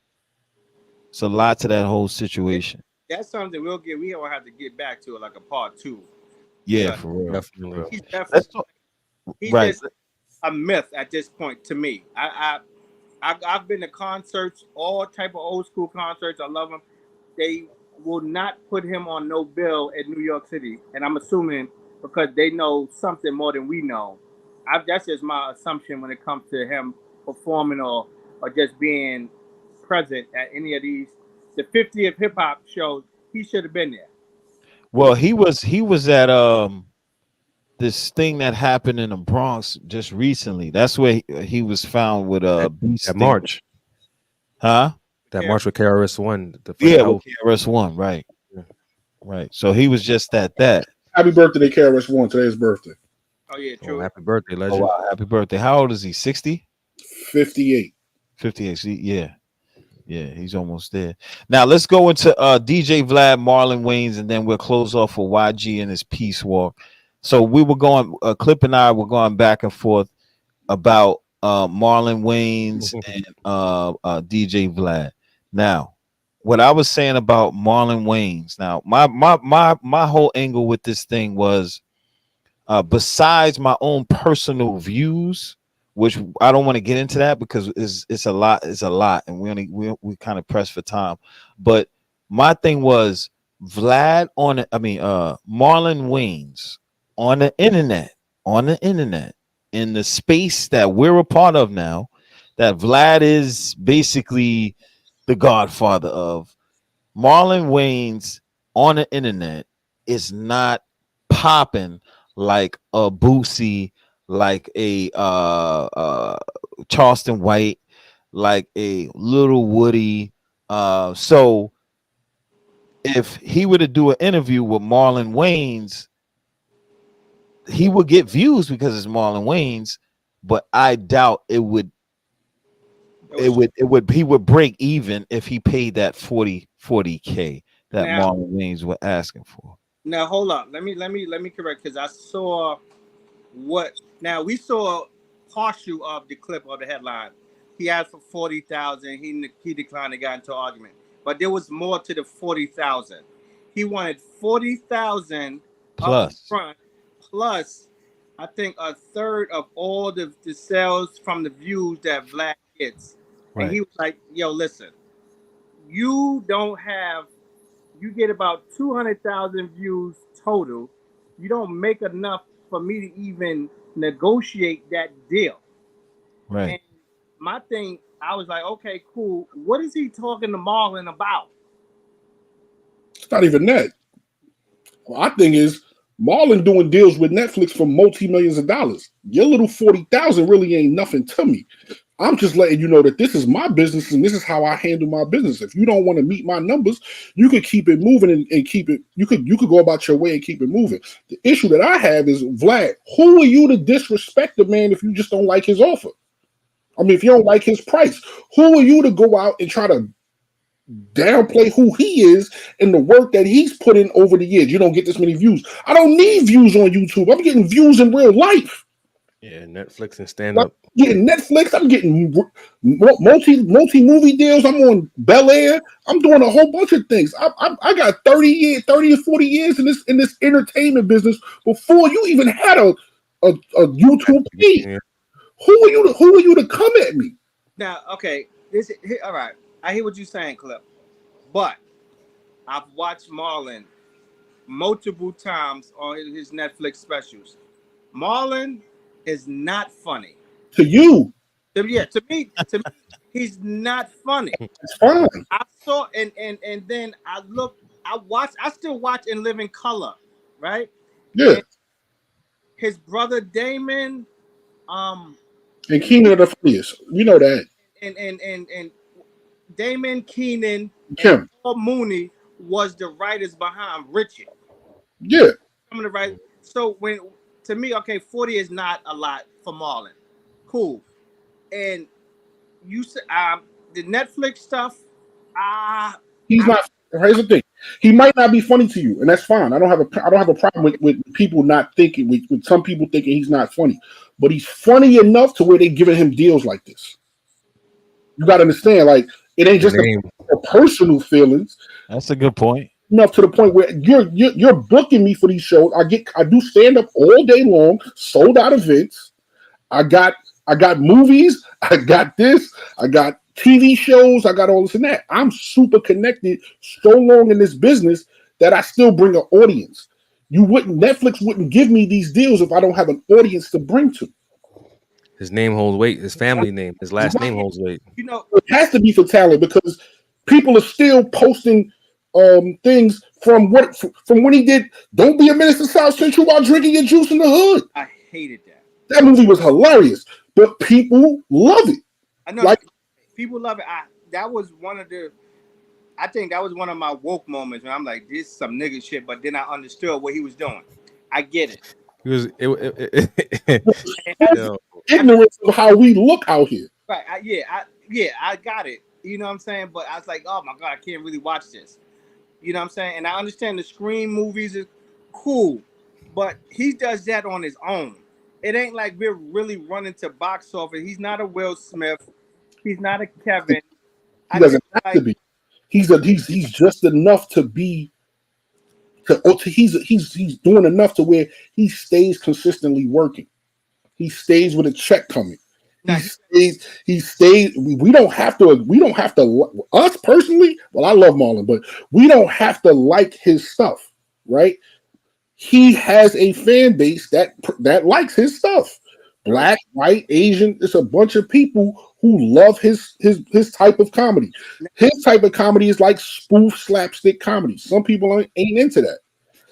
It's a lot to that whole situation. That's something we don't have to get back to it like a part 2. Yeah, for real. Definitely. He's just a myth at this point to me. I've been to concerts, all type of old school concerts. I love them. They will not put him on no bill in New York City, and I'm assuming because they know something more than we know. That's just my assumption when it comes to him performing or just being present at any of the 50th hip hop shows. He should have been there. Well, he was at this thing that happened in the Bronx just recently. That's where he was found with that march. Huh? That march with KRS-One. With KRS-One, right. Yeah. Right. So he was just at that. Happy birthday, KRS-One. Today's birthday. Oh, yeah, true. Happy birthday, legend. Oh, wow. Happy birthday. How old is he? 60? 58. 58. See, yeah. Yeah, he's almost there. Now let's go into DJ Vlad, Marlon Wayans, and then we'll close off with YG and his Peace Walk. So we were going, Clip and I were going back and forth about Marlon Wayans and DJ Vlad. Now, what I was saying about Marlon Wayans. Now, my whole angle with this thing was, besides my own personal views, which I don't want to get into that because it's a lot, and we kind of pressed for time. But my thing was Vlad Marlon Wayans on the internet, in the space that we're a part of now, that Vlad is basically the godfather of. Marlon Wayans on the internet is not popping like a Boosie, like a Charleston White, like a Little Woody. So if he were to do an interview with Marlon Wayans, he would get views because it's Marlon Wayans, but I doubt he would break even if he paid that 40K that Now, Marlon Wayans were asking for. Now hold up. Let me correct, because I saw what. Now we saw partial of the clip of the headline. He asked for 40,000. He declined and got into an argument. But there was more to the 40,000. He wanted 40,000 up front, plus I think a third of all the sales from the views that Vlad gets. Right. And he was like, "Yo, listen, you get about 200,000 views total. You don't make enough for me to even negotiate that deal." Right. And my thing, I was like, okay, cool. What is he talking to Marlon about? It's not even that. My thing is, Marlon doing deals with Netflix for multi-millions of dollars. Your little 40,000 really ain't nothing to me. I'm just letting you know that this is my business and this is how I handle my business. If you don't want to meet my numbers, you could keep it moving and keep it. You could go about your way and keep it moving. The issue that I have is, Vlad, who are you to disrespect the man if you just don't like his offer? I mean, if you don't like his price, who are you to go out and try to downplay who he is and the work that he's put in over the years? You don't get this many views. I don't need views on YouTube. I'm getting views in real life. Yeah, Netflix and stand up. I'm getting Netflix. I'm getting multi movie deals. I'm on Bel Air. I'm doing a whole bunch of things. I got 30 or 40 years in this entertainment business before you even had a YouTube page. Yeah. Who are you to come at me? Now, okay, all right. I hear what you're saying, Clip, but I've watched Marlon multiple times on his Netflix specials. Marlon is not funny. To you? Yeah, to me, he's not funny. It's fine. I saw and then I still watch In Living Color, right? Yeah. And his brother Damon, and Keenan are the funniest. You know that. And Damon, Keenan, Kim, and Paul Mooney was the writers behind Richard. Yeah. Some of the writers. So to me, okay, 40 is not a lot for Marlon. Cool. And you said the Netflix stuff. He's not. Here's the thing. He might not be funny to you, and that's fine. I don't have a problem with people not thinking. With some people thinking he's not funny, but he's funny enough to where they're giving him deals like this. You got to understand, like, it ain't just a personal feelings. That's a good point. Enough to the point where you're booking me for these shows. I do stand up all day long, sold out events. I got movies. I got this. I got TV shows. I got all this and that. I'm super connected so long in this business that I still bring an audience. Netflix wouldn't give me these deals if I don't have an audience to bring to. His name holds weight. His family name, his last name holds weight. You know, it has to be for talent because people are still posting things from when he did Don't Be a Menace to South Central while drinking your juice in the hood. I hated that. That movie was hilarious, but people love it. I know, like, people love it. I think that was one of my woke moments when I'm like, this is some nigga shit, but then I understood what he was doing. I get it. He was ignorance of how we look out here. Right. I got it. You know what I'm saying? But I was like, oh my God, I can't really watch this. You know what I'm saying? And I understand the Scream movies is cool. but he does that on his own. It ain't like we're really running to box office. He's not a Will Smith. He's not a Kevin. He doesn't have to be. He's just enough to be. He's doing enough to where he stays consistently working. He stays with a check coming. He stays. We don't have to. Us personally, well, I love Marlon, but we don't have to like his stuff, right? He has a fan base that likes his stuff. Black, white, Asian. It's a bunch of people who love his type of comedy. His type of comedy is like spoof slapstick comedy. Some people ain't into that.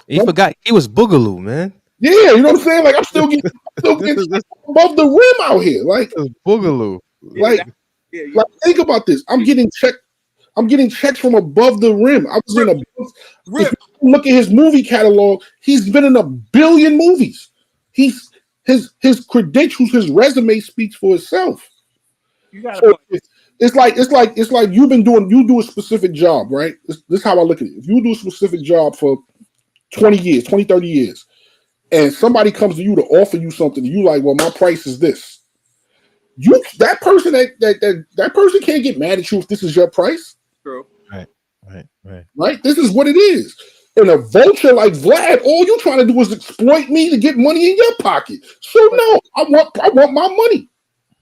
He forgot he was Boogaloo, man. Yeah, you know what I'm saying? Like I'm still getting above the rim out here. Like Boogaloo. Like think about this. I'm getting checks from above the rim. I was in a. If you look at his movie catalog, he's been in 1 billion movies. His credentials, his resume speaks for itself. So it's like you do a specific job, right? This is how I look at it. If you do a specific job for 20 years, 20, 30 years, and somebody comes to you to offer you something, and you like, well, my price is this. That person can't get mad at you if this is your price. True. Right. This is what it is. And a vulture like Vlad, all you're trying to do is exploit me to get money in your pocket. So no, I want my money.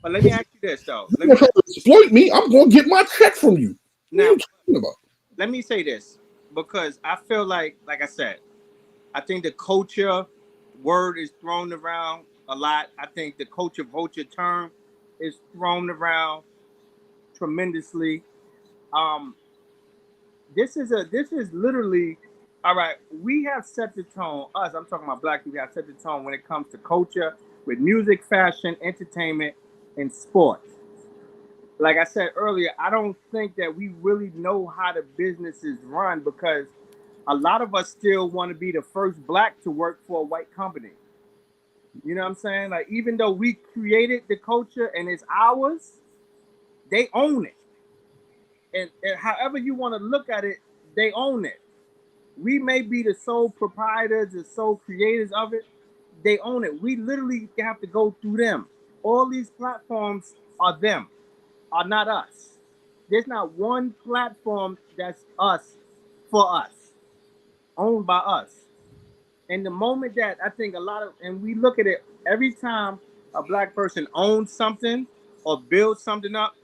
But let me ask you this though. You're trying to exploit me. I'm going to get my check from you. Now, what are you talking about? Let me say this because I feel like I said, I think the culture word is thrown around a lot. I think the culture vulture term is thrown around tremendously. This is literally all right. We have set the tone. I'm talking about black people. We have set the tone when it comes to culture with music, fashion, entertainment, and sports. Like I said earlier, I don't think that we really know how the businesses run because a lot of us still want to be the first black to work for a white company. You know what I'm saying? Like, even though we created the culture and it's ours, they own it. And however you want to look at it, they own it. We may be the sole proprietors, the sole creators of it. They own it. We literally have to go through them. All these platforms are them, are not us. There's not one platform that's us for us, owned by us. And the moment that I think and we look at it, every time a black person owns something or builds something up,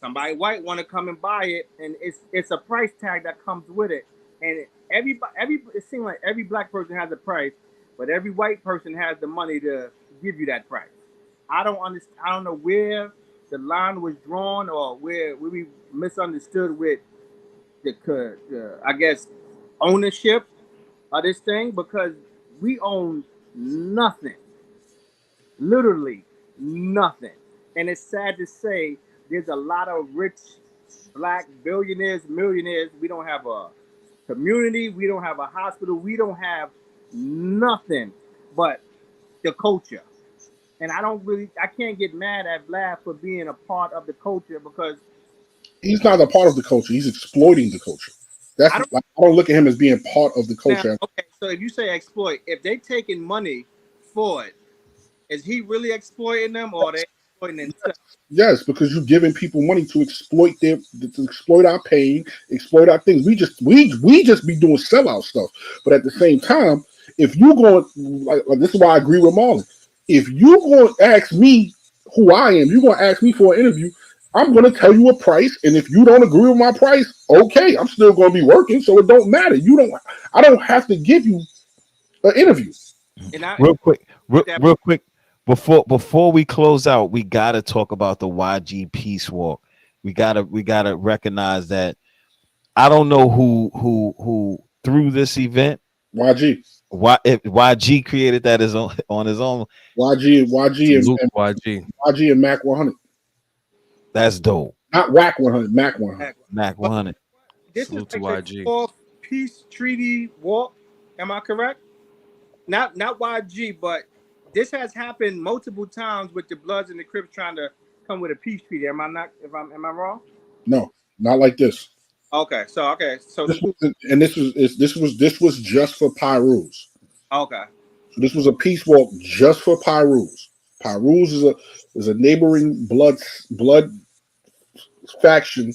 somebody white want to come and buy it, and it's a price tag that comes with it. And it seems like every black person has a price, but every white person has the money to give you that price. I don't understand. I don't know where the line was drawn or where we misunderstood with the I guess ownership of this thing, because we own nothing, literally nothing. And it's sad to say there's a lot of rich black billionaires, millionaires. We don't have a community, we don't have a hospital, we don't have nothing but the culture. And I can't get mad at Vlad for being a part of the culture because he's not a part of the culture. He's exploiting the culture. I don't look at him as being part of the culture. Now, okay, so if you say exploit, if they taking money for it, is he really exploiting them or are they exploiting themselves? Yes, because you're giving people money to exploit our pain, exploit our things. We just be doing sellout stuff. But at the same time, if you going like this is why I agree with Marlon. If you going to ask me who I am, you're going to ask me for an interview. I'm going to tell you a price, and if you don't agree with my price, okay, I'm still going to be working, so it don't matter. I don't have to give you an interview. Real quick, before we close out, we gotta talk about the YG Peace Walk. We gotta recognize that. I don't know who threw this event. YG. YG created that on his own. YG and Mac 100. That's dope. Not Whack 100, Mac 100. Mac 100. This is the fourth peace treaty walk. Am I correct? Not YG, but this has happened multiple times with the Bloods and the Crips trying to come with a peace treaty. Am I wrong? No, not like this. Okay. This was just for Pyrus. Okay. This was a peace walk just for Pyrus. Pyrus is a neighboring blood faction,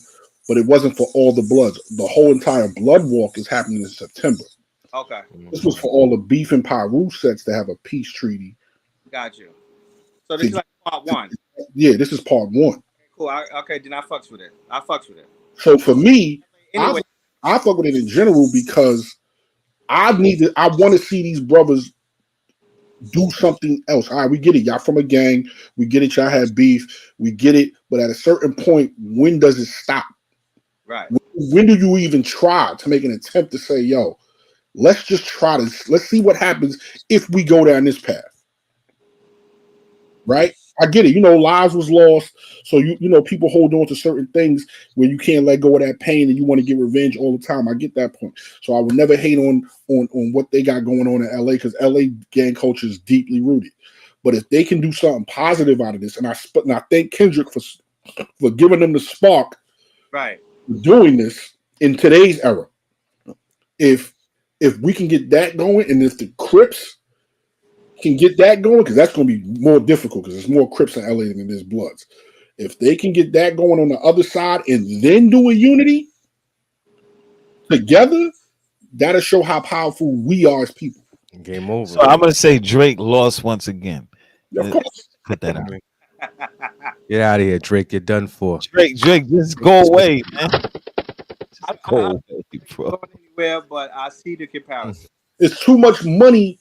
but it wasn't for all the Bloods. The whole entire blood walk is happening in September. Okay, This was for all the beef and Pyrus sets to have a peace treaty. got you. So this is like part one. Yeah, this is part one. Cool. Okay, then I fucks with it. So for me, Anyway, I fuck with it in general because I want to see these brothers do something else. All right, we get it. Y'all from a gang. We get it. Y'all had beef. We get it. But at a certain point, when does it stop? right. When do you even try to make an attempt to say, yo, let's just try this. Let's see what happens if we go down this path. Right? I get it. Lives was lost. So, people hold on to certain things where you can't let go of that pain and you want to get revenge all the time. I get that point. So I will never hate on what they got going on in LA because LA gang culture is deeply rooted. But if they can do something positive out of this, and I thank Kendrick for giving them the spark, Right. doing this in today's era. If we can get that going, and if the Crips can get that going, because that's going to be more difficult because there's more Crips in LA than there's Bloods. If they can get that going on the other side and then do a unity together, that'll show how powerful we are as people. Game over. So I'm gonna say Drake lost once again. Of course. Put that out. Get out of here, Drake. You're done for. Drake, just go away, man. Just go away, bro. Going anywhere, but I see the comparison. It's too much money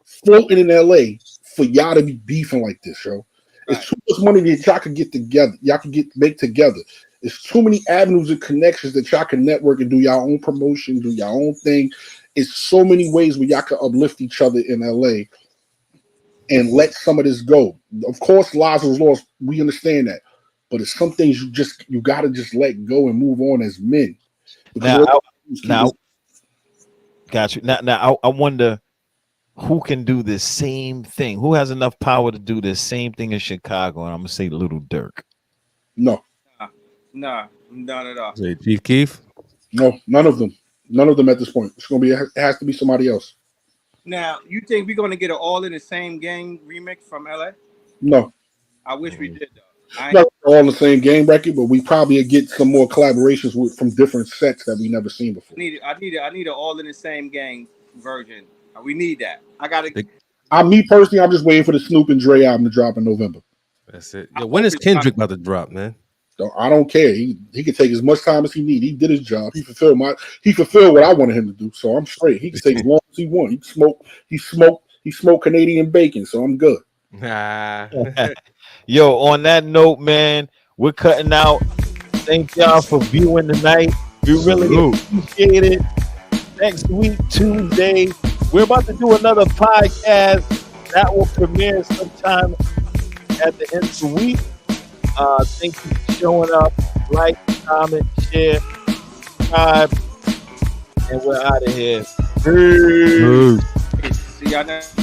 floating in LA for y'all to be beefing like this, yo. Right. It's too much money that y'all can get together. Y'all can make together. It's too many avenues and connections that y'all can network and do y'all own promotion, do y'all own thing. It's so many ways where y'all can uplift each other in LA and let some of this go. Of course, lives was lost. We understand that. But it's some things you gotta just let go and move on as men. Now, got you. Now, I wonder who can do this same thing. Who has enough power to do this same thing in Chicago? And I'm gonna say Little Dirk. No, none at all. Say Chief Keef. no, none of them. None of them at this point. It's gonna be. It has to be somebody else. Now, you think we're gonna get an All in the Same Gang remix from LA? No, I wish we did though. not all in the same game record, but we probably get some more collaborations from different sets that we never seen before. I need an All in the Same Gang version. We need that. Me personally, I'm just waiting for the Snoop and Dre album to drop in November. That's it. Yo, when is Kendrick about to drop, man? So I don't care. He can take as much time as he need. He did his job. He fulfilled what I wanted him to do. So I'm straight. He can take as long as he wants. He smoked Canadian bacon. So I'm good. Yo, on that note, man, we're cutting out. Thank y'all for viewing tonight. We really appreciate it. Next week, Tuesday, we're about to do another podcast that will premiere sometime at the end of the week. Thank you for showing up. Like, comment, share, subscribe, and we're out of here. Peace. See y'all next.